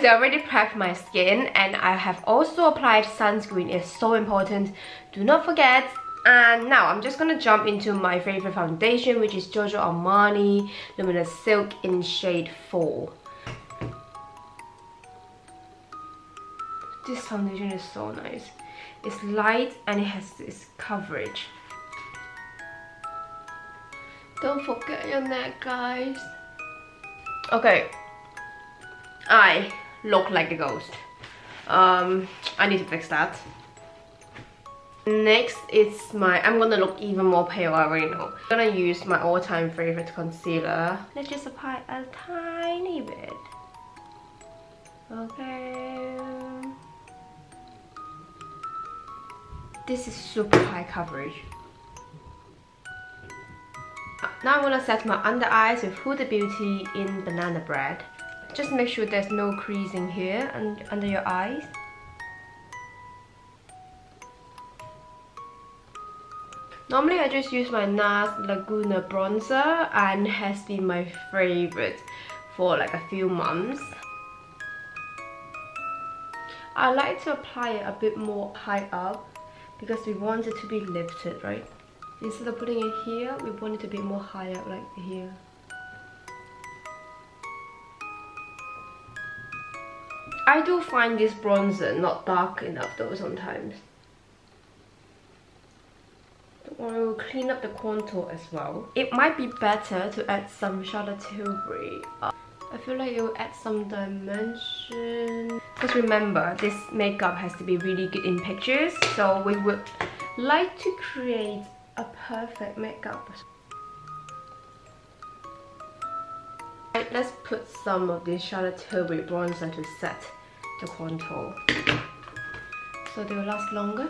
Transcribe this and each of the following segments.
I already prepped my skin and I have also applied sunscreen. It's so important. Do not forget. And now I'm just gonna jump into my favorite foundation, which is Giorgio Armani Luminous Silk in shade 4. This foundation is so nice. It's light and it has this coverage. Don't forget your neck, guys. Okay, I look like a ghost. I need to fix that. Next, I'm gonna look even more pale, I already know. I'm gonna use my all-time favorite concealer. Let's just apply a tiny bit. Okay. This is super high coverage. Now I'm gonna set my under eyes with Huda Beauty in Banana Bread. Just make sure there's no creasing here and under your eyes. Normally I just use my NARS Laguna bronzer and has been my favorite for like a few months. I like to apply it a bit more high up because we want it to be lifted, right? Instead of putting it here, we want it to be more high up, like here. I do find this bronzer not dark enough though sometimes. We'll clean up the contour as well. It might be better to add some Charlotte Tilbury. I feel like it will add some dimension. Because remember, this makeup has to be really good in pictures. So we would like to create a perfect makeup. Right, let's put some of this Charlotte Tilbury bronzer to set the contour. So they will last longer.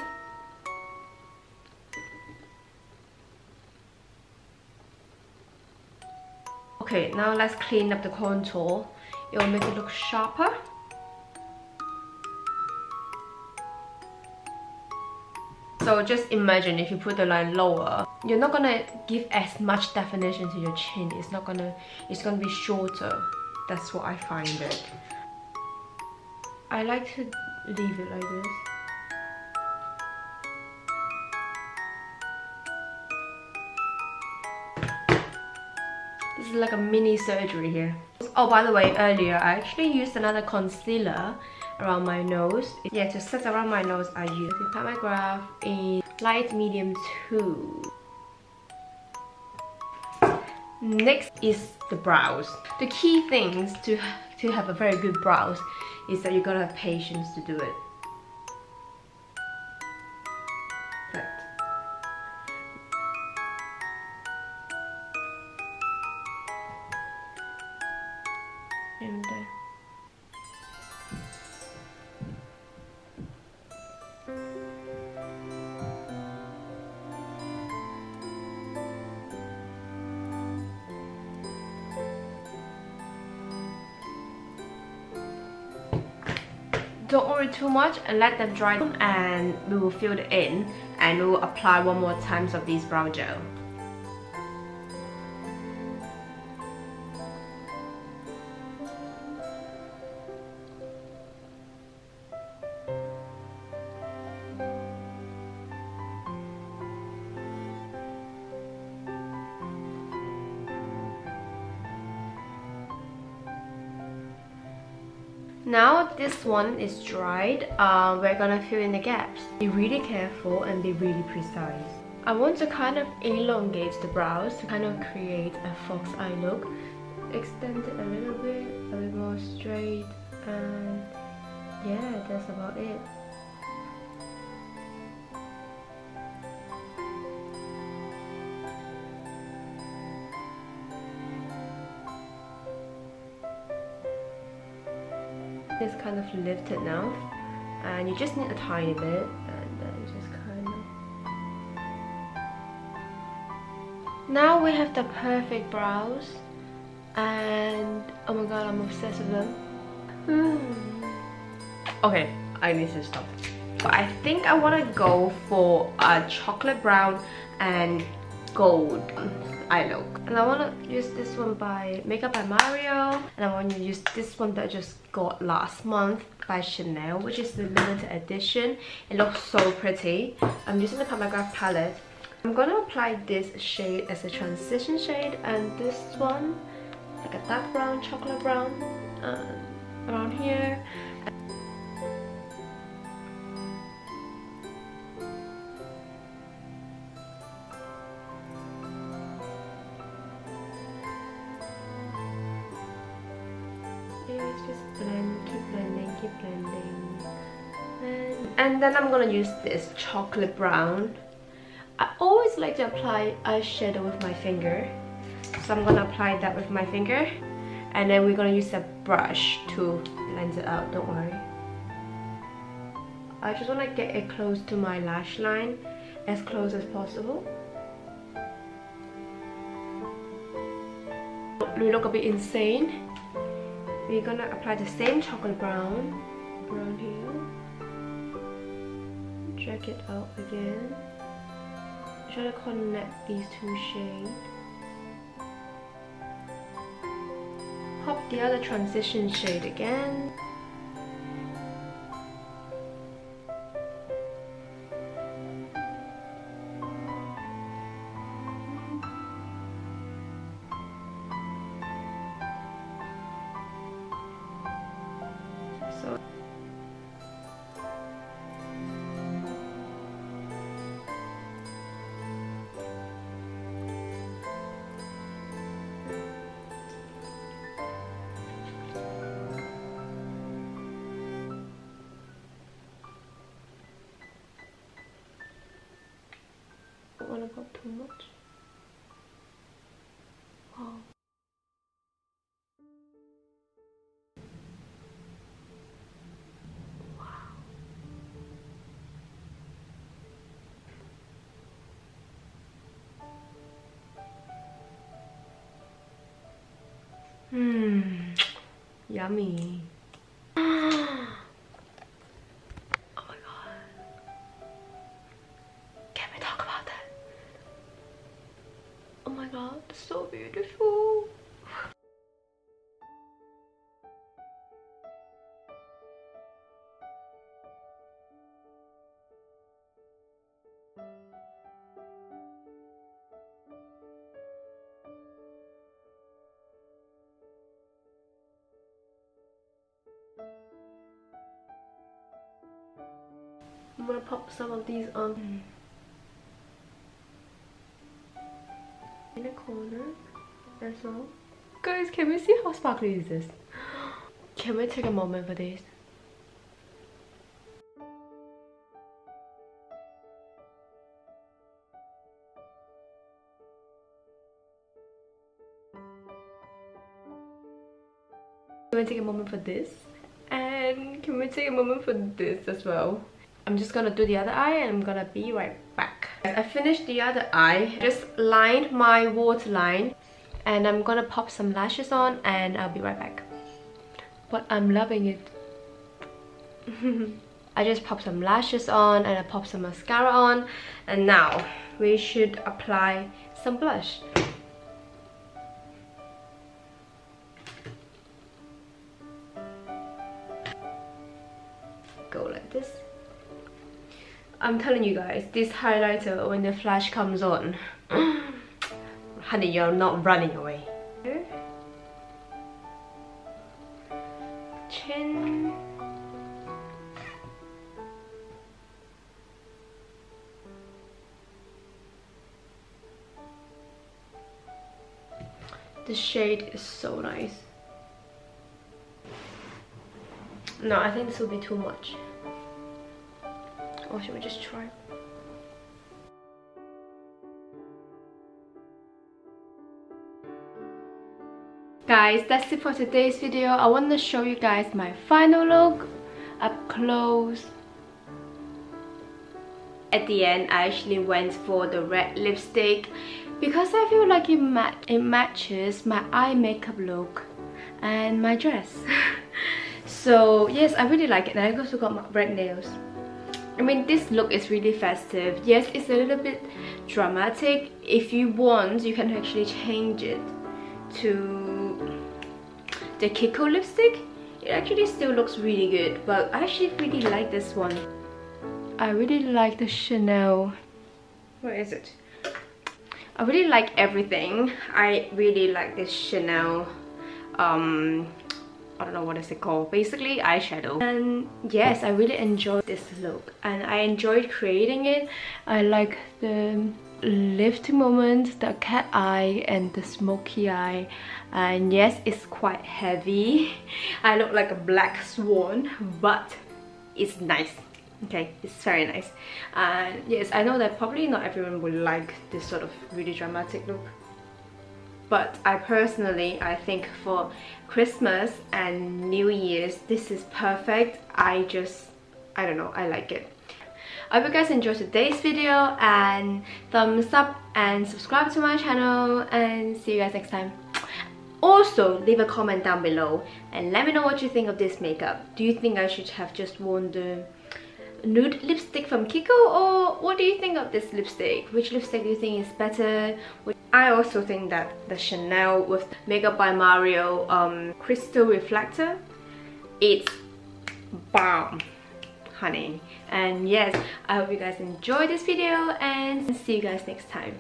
Okay, now let's clean up the contour. It will make it look sharper. So just imagine if you put the line lower, you're not gonna give as much definition to your chin. It's gonna be shorter. That's what I find it. I like to leave it like this. This is like a mini surgery here. Oh, by the way, earlier I actually used another concealer around my nose. Yeah, to set around my nose, I used the Pat McGrath in light medium 2. Next is the brows. The key things to have a very good brows is that you gotta have patience to do it. And don't worry too much and let them dry, and we will fill it in and we will apply one more time of this brow gel. Now this one is dried, we're gonna fill in the gaps. Be really careful and be really precise. I want to kind of elongate the brows to kind of create a fox eye look. Extend it a little bit more straight, and yeah, that's about it. It's kind of lifted now, and you just need a tiny bit, and then just kind of. Now we have the perfect brows, and oh my god, I'm obsessed with them. Okay, I need to stop. So I think I want to go for a chocolate brown and gold. eye look. And I want to use this one by Makeup by Mario, and I want to use this one that I just got last month by Chanel, which is the limited edition. It looks so pretty. I'm using the Pat McGrath palette. I'm gonna apply this shade as a transition shade, and this one like a dark brown, chocolate brown around here. Just blend, keep blending, keep blending. And then I'm gonna use this chocolate brown. I always like to apply eyeshadow with my finger, so I'm gonna apply that with my finger, and then we're gonna use a brush to blend it out. Don't worry. I just wanna get it close to my lash line, as close as possible. We look a bit insane. We're gonna apply the same chocolate brown around here. Drag it out again. Try to connect these two shades. Pop the other transition shade again. So don't want to pop too much. Wow. Yummy. Oh my god. Can we talk about that? Oh my god, it's so beautiful. I'm gonna pop some of these on in the corner. That's all. Guys, can we see how sparkly is this? Can we take a moment for this? Can we take a moment for this? And can we take a moment for this as well? I'm just gonna do the other eye and I'm gonna be right back. I finished the other eye. Just lined my waterline and I'm gonna pop some lashes on and I'll be right back. But I'm loving it. I just popped some lashes on and I popped some mascara on, and now we should apply some blush. Go like this. I'm telling you guys, this highlighter, when the flash comes on, honey, you're not running away. Chin. The shade is so nice. No, I think this will be too much. Or should we just try? Guys, that's it for today's video. I want to show you guys my final look up close. At the end, I actually went for the red lipstick because I feel like it matches my eye makeup look and my dress. So yes, I really like it. And I also got my red nails. I mean, this look is really festive. Yes, it's a little bit dramatic. If you want, you can actually change it to the Kiko lipstick. It actually still looks really good, but I actually really like this one. I really like the Chanel. Where is it? I really like everything. I really like this Chanel I don't know what is it called, basically eyeshadow. And yes, I really enjoyed this look and I enjoyed creating it. I like the lift moment, the cat eye and the smoky eye, and yes, it's quite heavy. I look like a black swan, but it's nice. Okay, it's very nice. And yes, I know that probably not everyone would like this sort of really dramatic look, but I personally, I think for Christmas and New Year's, this is perfect. I don't know, I like it. I hope you guys enjoyed today's video, and thumbs up and subscribe to my channel, and see you guys next time. Also, leave a comment down below and let me know what you think of this makeup. Do you think I should have just worn the nude lipstick from Kiko, or what do you think of this lipstick? Which lipstick do you think is better? I also think that the Chanel with Makeup by Mario crystal reflector, it's bomb, honey. And yes, I hope you guys enjoyed this video and see you guys next time.